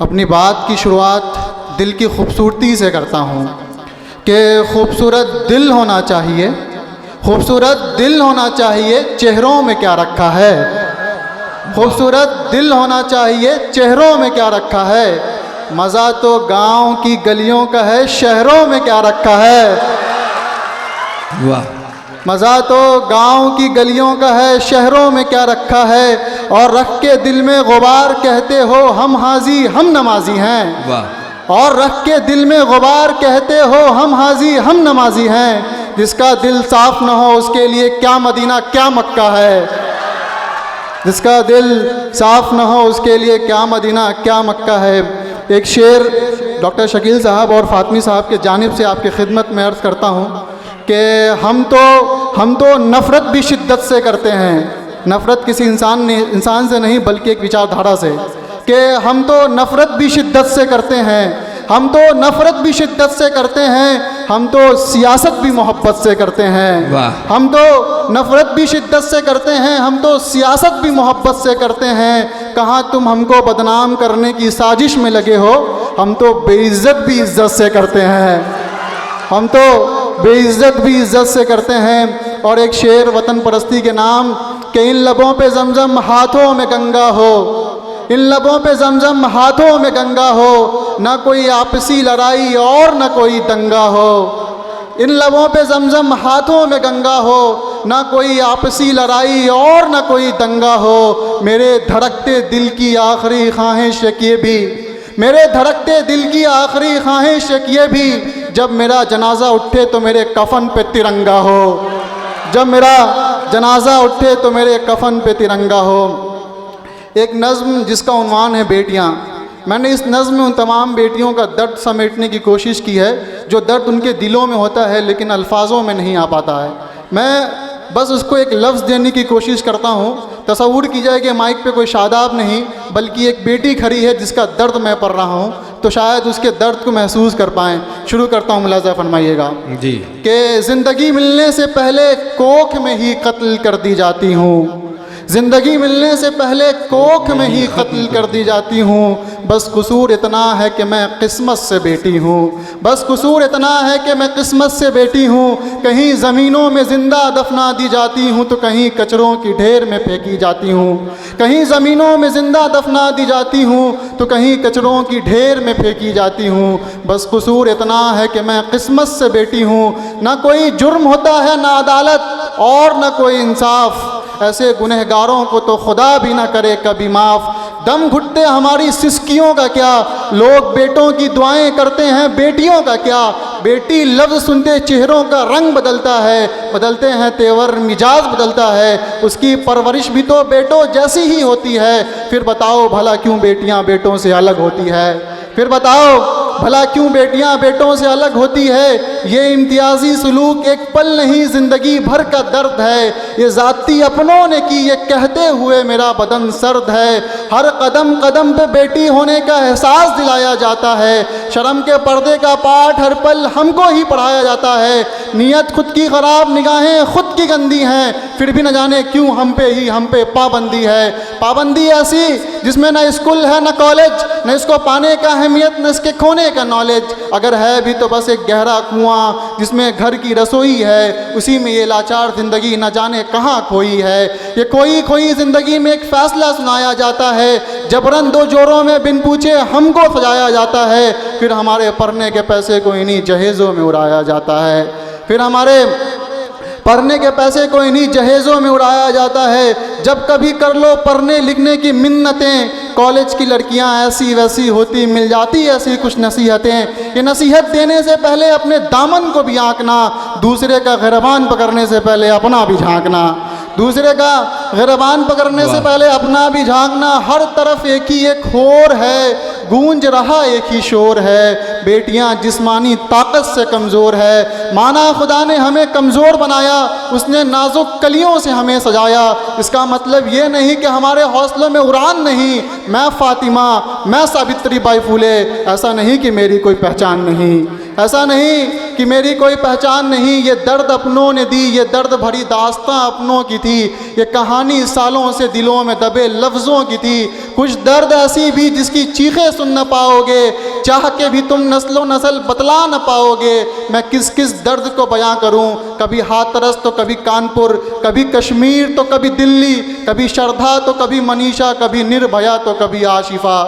अपनी बात की शुरुआत दिल की खूबसूरती से करता हूँ कि खूबसूरत दिल होना चाहिए, खूबसूरत दिल होना चाहिए, चेहरों में क्या रखा है। खूबसूरत दिल होना चाहिए, चेहरों में क्या रखा है। मज़ा तो गांव की गलियों का है, शहरों में क्या रखा है। वाह। मज़ा तो गांव की गलियों का है, शहरों में क्या रखा है। और रख के दिल में गुबार कहते हो हम हाजी हम नमाजी हैं। वाह। और रख के दिल में गुबार कहते हो हम हाजी हम नमाजी हैं। जिसका दिल साफ न हो उसके लिए क्या मदीना क्या मक्का है। जिसका दिल साफ न हो उसके लिए क्या मदीना क्या मक्का है। एक शेर डॉक्टर शकील साहब और फातमी साहब के जानिब से आपकी खिदमत में अर्ज़ करता हूँ कि हम तो नफ़रत भी शिद्दत से करते हैं। नफ़रत किसी इंसान से नहीं बल्कि एक विचारधारा से, कि हम तो नफ़रत भी शिद्दत से करते हैं, हम तो नफ़रत भी शिद्दत से करते हैं, हम तो सियासत भी मोहब्बत से करते हैं। वाह। हम तो नफ़रत भी शिद्दत से करते हैं, हम तो सियासत भी मोहब्बत से करते हैं। कहाँ तुम हमको बदनाम करने की साजिश में लगे हो, हम तो बेइज्जत भी इज्जत से करते हैं। हम तो बेइज्जत भी इज्जत से करते हैं। और एक शेर वतन परस्ती के नाम, कि इन लबों पे जमजम हाथों में गंगा हो, इन लबों पे जमजम हाथों में गंगा हो, ना कोई आपसी लड़ाई और ना कोई दंगा हो। इन लबों पे जमजम हाथों में गंगा हो, ना कोई आपसी लड़ाई और ना कोई दंगा हो। मेरे धड़कते दिल की आखिरी ख्वाहिश ये भी, मेरे धड़कते दिल की आखिरी ख्वाहिश ये भी, जब मेरा जनाजा उठे तो मेरे कफन पे तिरंगा हो। जब मेरा जनाजा उठे तो मेरे कफन पे तिरंगा हो। एक नज़्म जिसका उन्वान है बेटियाँ। मैंने इस नज़्म में उन तमाम बेटियों का दर्द समेटने की कोशिश की है जो दर्द उनके दिलों में होता है लेकिन अल्फाजों में नहीं आ पाता है। मैं बस उसको एक लफ्ज़ देने की कोशिश करता हूँ। तसव्वुर की जाए कि माइक पे कोई शादाब नहीं बल्कि एक बेटी खड़ी है जिसका दर्द मैं पढ़ रहा हूँ, तो शायद उसके दर्द को महसूस कर पाएँ। शुरू करता हूँ, मुलाज़ा फरमाइएगा जी। कि ज़िंदगी मिलने से पहले कोख में ही कत्ल कर दी जाती हूँ, ज़िंदगी मिलने से पहले कोख में ही कत्ल कर दी जाती हूँ। बस कसूर इतना है कि मैं किस्मत से बेटी हूँ, बस कसूर इतना है कि मैं किस्मत से बेटी हूँ। कहीं ज़मीनों में ज़िंदा दफना दी जाती हूँ तो कहीं कचरों की ढेर में फेंकी जाती हूँ। कहीं ज़मीनों में ज़िंदा दफना दी जाती हूँ तो कहीं कचरों की ढेर में फेंकी जाती हूँ। बस कसूर इतना है कि मैं किस्मत से बेटी हूँ। ना कोई जुर्म होता है ना अदालत और ना कोई इंसाफ, ऐसे गुनहगारों को तो खुदा भी ना करे कभी माफ़। दम घुटते हमारी सिसकियों का क्या, लोग बेटों की दुआएं करते हैं बेटियों का क्या। बेटी लफ्ज़ सुनते चेहरों का रंग बदलता है, बदलते हैं तेवर मिजाज बदलता है। उसकी परवरिश भी तो बेटों जैसी ही होती है। फिर बताओ भला क्यों बेटियां बेटों से अलग होती है, फिर बताओ भला क्यों बेटियां बेटों से अलग होती है। ये इम्तियाजी सलूक एक पल नहीं ज़िंदगी भर का दर्द है। ये ज़ाती अपनों ने की ये कहते हुए मेरा बदन सर्द है। हर कदम कदम पे बेटी होने का एहसास दिलाया जाता है। शर्म के पर्दे का पाठ हर पल हमको ही पढ़ाया जाता है। नीयत खुद की ख़राब, निगाहें खुद की गंदी हैं, फिर भी न जाने क्यों हम पे पाबंदी है। पाबंदी ऐसी जिसमें न स्कूल है न कॉलेज, न इसको पाने का अहमियत न इसके खोने का नॉलेज। अगर है भी तो बस एक गहरा कुआं जिसमें घर की रसोई है, उसी में ये लाचार ज़िंदगी न जाने कहाँ खोई है। ये खोई खोई ज़िंदगी में एक फ़ैसला सुनाया जाता है, जबरन दो जोरों में बिन पूछे हमको सजाया जाता है। फिर हमारे पढ़ने के पैसे को इन्हीं जहेज़ों में उड़ाया जाता है, फिर हमारे पढ़ने के पैसे को इन्हीं जहेज़ों में उड़ाया जाता है। जब कभी कर लो पढ़ने लिखने की मिन्नतें, कॉलेज की लड़कियां ऐसी वैसी होती मिल जाती ऐसी कुछ नसीहतें। ये नसीहत देने से पहले अपने दामन को भी आंकना, दूसरे का गिरबान पकड़ने से पहले अपना भी झांकना, दूसरे का गिरबान पकड़ने से पहले अपना भी झांकना। हर तरफ एक ही एक होर है, गूंज रहा एक ही शोर है। बेटियां जिस्मानी ताकत से कमज़ोर है, माना खुदा ने हमें कमज़ोर बनाया, उसने नाजुक कलियों से हमें सजाया। इसका मतलब ये नहीं कि हमारे हौसलों में उड़ान नहीं। मैं फ़ातिमा, मैं सावित्री बाई फूले, ऐसा नहीं कि मेरी कोई पहचान नहीं। ऐसा नहीं कि मेरी कोई पहचान नहीं, ये दर्द अपनों ने दी, ये दर्द भरी दास्तां अपनों की थी, ये कहानी सालों से दिलों में दबे लफ्ज़ों की थी। कुछ दर्द ऐसी भी जिसकी चीखें सुन न पाओगे, चाह के भी तुम नस्लो नस्ल बतला न पाओगे। मैं किस किस दर्द को बयां करूं, कभी हाथरस तो कभी कानपुर, कभी कश्मीर तो कभी दिल्ली, कभी श्रद्धा तो कभी मनीषा, कभी निर्भया तो कभी आशिफा,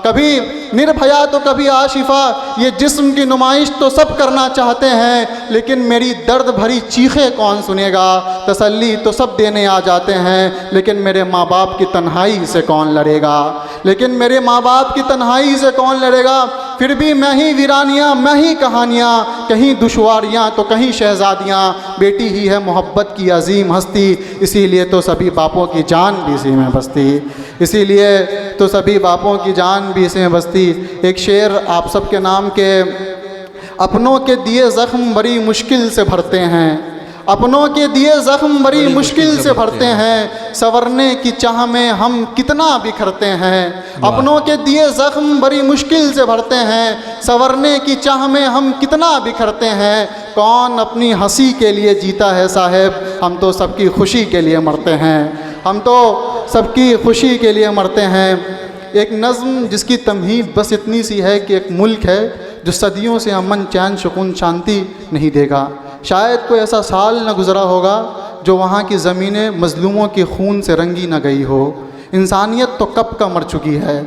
कभी निर्भया तो कभी आशिफा। ये जिस्म की नुमाइश तो सब करना चाहते हैं, लेकिन मेरी दर्द भरी चीखें कौन सुनेगा। तसल्ली तो सब देने आ जाते हैं, लेकिन मेरे माँ बाप की तन्हाई से कौन लड़ेगा, लेकिन मेरे माँ बाप की तन्हाई से कौन लड़ेगा। फिर भी मैं ही वीरानियाँ, मैं ही कहानियाँ, कहीं दुश्वारियाँ तो कहीं शहज़ादियाँ। बेटी ही है मोहब्बत की अजीम हस्ती, इसीलिए तो सभी बापों की जान भी इसी में बसती, इसीलिए तो सभी बापों की जान भी इसी में बसती। एक शेर आप सबके नाम के, अपनों के दिए ज़ख्म बड़ी मुश्किल से भरते हैं, अपनों के दिए ज़ख्म बड़ी मुश्किल से भरते हैं, संवरने की चाह में हम कितना बिखरते हैं। अपनों के दिए ज़ख्म बड़ी मुश्किल से भरते हैं, संवरने की चाह में हम कितना बिखरते हैं। कौन अपनी हंसी के लिए जीता है साहब, हम तो सबकी खुशी के लिए मरते हैं, हम तो सबकी खुशी के लिए मरते हैं। एक नज़्म जिसकी तमहीद बस इतनी सी है कि एक मुल्क है जो सदियों से अमन चैन सुकून शांति नहीं देगा। शायद कोई ऐसा साल न गुज़रा होगा जो वहाँ की ज़मीनें मज़लूमों के खून से रंगी न गई हो। इंसानियत तो कब का मर चुकी है।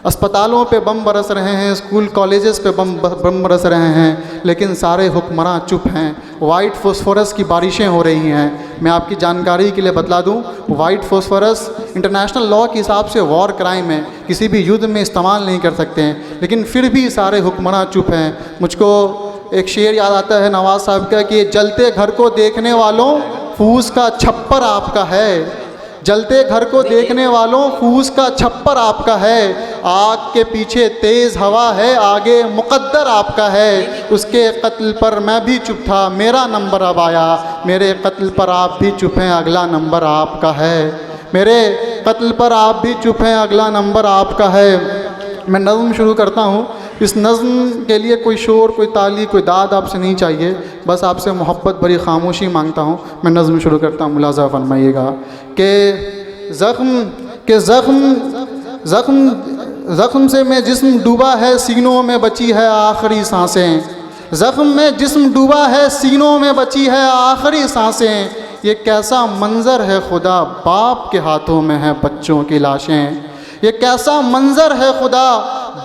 अस्पतालों पे बम बरस रहे हैं, स्कूल कॉलेजेस पे बम बरस रहे हैं, लेकिन सारे हुक्मरान चुप हैं। वाइट फॉस्फोरस की बारिशें हो रही हैं। मैं आपकी जानकारी के लिए बतला दूं, वाइट फॉस्फोरस इंटरनेशनल लॉ के हिसाब से वॉर क्राइम है, किसी भी युद्ध में इस्तेमाल नहीं कर सकते हैं, लेकिन फिर भी सारे हुक्मरान चुप हैं। मुझको एक शेर याद आता है नवाज़ साहब का कि जलते घर को देखने वालों फूस का छप्पर आपका है, जलते घर को देखने वालों फूस का छप्पर आपका है। आग के पीछे तेज़ हवा है, आगे मुक़द्दर आपका है। उसके कत्ल पर मैं भी चुप था, मेरा नंबर अब आया, मेरे कत्ल पर आप भी चुप हैं, अगला नंबर आपका है। मेरे कत्ल पर आप भी चुप हैं, अगला नंबर आपका है। मैं नज़्म शुरू करता हूँ। इस नज़्म के लिए कोई शोर, कोई ताली, कोई दाद आपसे नहीं चाहिए, बस आपसे मोहब्बत भरी खामोशी मांगता हूँ। मैं नज़्म शुरू करता हूँ, मुलाज़ा फरमाइएगा कि ज़ख्म से मैं जिस्म डूबा है, सीनों में बची है आखिरी सांसें। ज़ख्म में जिस्म डूबा है, सीनों में बची है आखिरी सांसें। ये कैसा मंज़र है खुदा, बाप के हाथों में है बच्चों की लाशें। ये कैसा मंज़र है खुदा,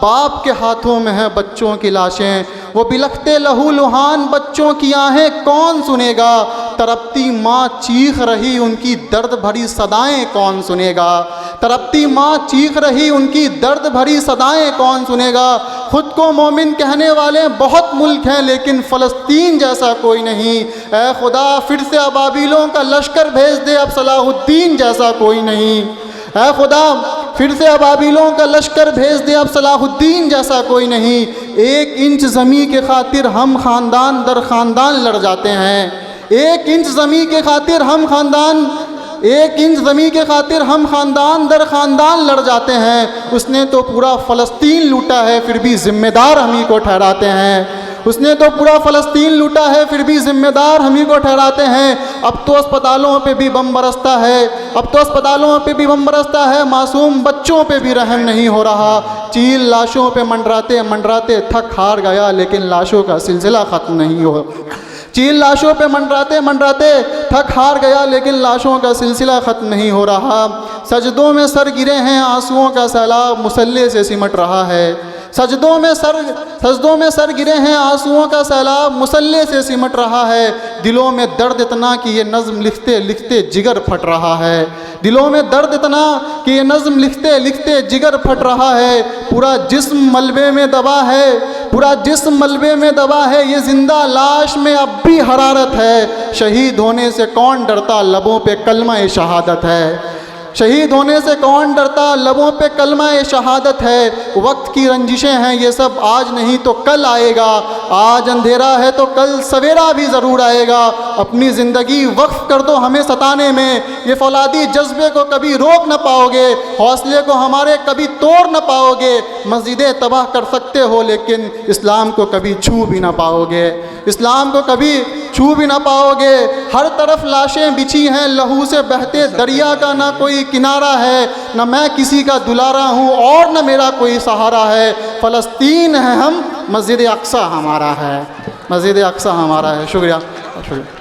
बाप के हाथों में है बच्चों की लाशें। वो बिलखते लहू लुहान बच्चों की आहें कौन सुनेगा, तड़पती माँ चीख रही उनकी दर्द भरी सदाएं कौन सुनेगा। तड़पती माँ चीख रही उनकी दर्द भरी सदाएं कौन सुनेगा। खुद को मोमिन कहने वाले बहुत मुल्क हैं, लेकिन फ़लस्तीन जैसा कोई नहीं। ऐ खुदा फिर से अबाबिलों का लश्कर भेज दे, अब सलाहुद्दीन जैसा कोई नहीं। ऐ खुदा फिर से अबाबिलों का लश्कर भेज दे, अब सलाहुद्दीन जैसा कोई नहीं। 1 इंच ज़मीं के खातिर हम ख़ानदान दर ख़ानदान लड़ जाते हैं। 1 इंच ज़मीं के खातिर हम ख़ानदान 1 इंच ज़मीं के खातिर हम ख़ानदान दर ख़ानदान लड़ जाते हैं। उसने तो पूरा फ़लस्तीन लूटा है, फिर भी ज़िम्मेदार हम ही को ठहराते हैं। उसने तो पूरा फ़लस्तीन लूटा है, फिर भी ज़िम्मेदार हम ही को ठहराते हैं। अब तो अस्पतालों पे भी बम बरसता है, अब तो अस्पतालों पे भी बम बरसता है, मासूम बच्चों पे भी रहम नहीं हो रहा। चील लाशों पे मंडराते मंडराते थक हार गया, लेकिन लाशों का सिलसिला ख़त्म नहीं हो। चील लाशों पे मंडराते मंडराते थक हार गया, लेकिन लाशों का सिलसिला ख़त्म नहीं हो रहा। सजदों में सर गिरे हैं, आंसुओं का सैलाब मुसल्ले से सिमट रहा है। सजदों में सर गिरे हैं, आंसुओं का सैलाब मुसल्ले से सिमट रहा है। दिलों में दर्द इतना कि ये नज़्म लिखते लिखते जिगर फट रहा है। दिलों में दर्द इतना कि ये नज़्म लिखते लिखते जिगर फट रहा है। पूरा जिस्म मलबे में दबा है, पूरा जिस्म मलबे में दबा है। ये जिंदा लाश में अब भी हरारत है। शहीद होने से कौन डरता, लबों पे कलमा शहादत है। शहीद होने से कौन डरता, लबों पे कलमा ये शहादत है। वक्त की रंजिशें हैं ये सब, आज नहीं तो कल आएगा। आज अंधेरा है तो कल सवेरा भी ज़रूर आएगा। अपनी ज़िंदगी वक्फ कर दो हमें सताने में, ये फौलादी जज्बे को कभी रोक न पाओगे, हौसले को हमारे कभी तोड़ न पाओगे। मस्जिदें तबाह कर सकते हो लेकिन इस्लाम को कभी छू भी ना पाओगे, इस्लाम को कभी छू भी ना पाओगे। हर तरफ लाशें बिछी हैं लहू से बहते दरिया का ना कोई किनारा है, न मैं किसी का दुलारा हूँ और न मेरा कोई सहारा है। फ़लस्तीन है हम, मस्जिद अक्सा हमारा है, मस्जिद अक्सा हमारा है। शुक्रिया, शुक्रिया।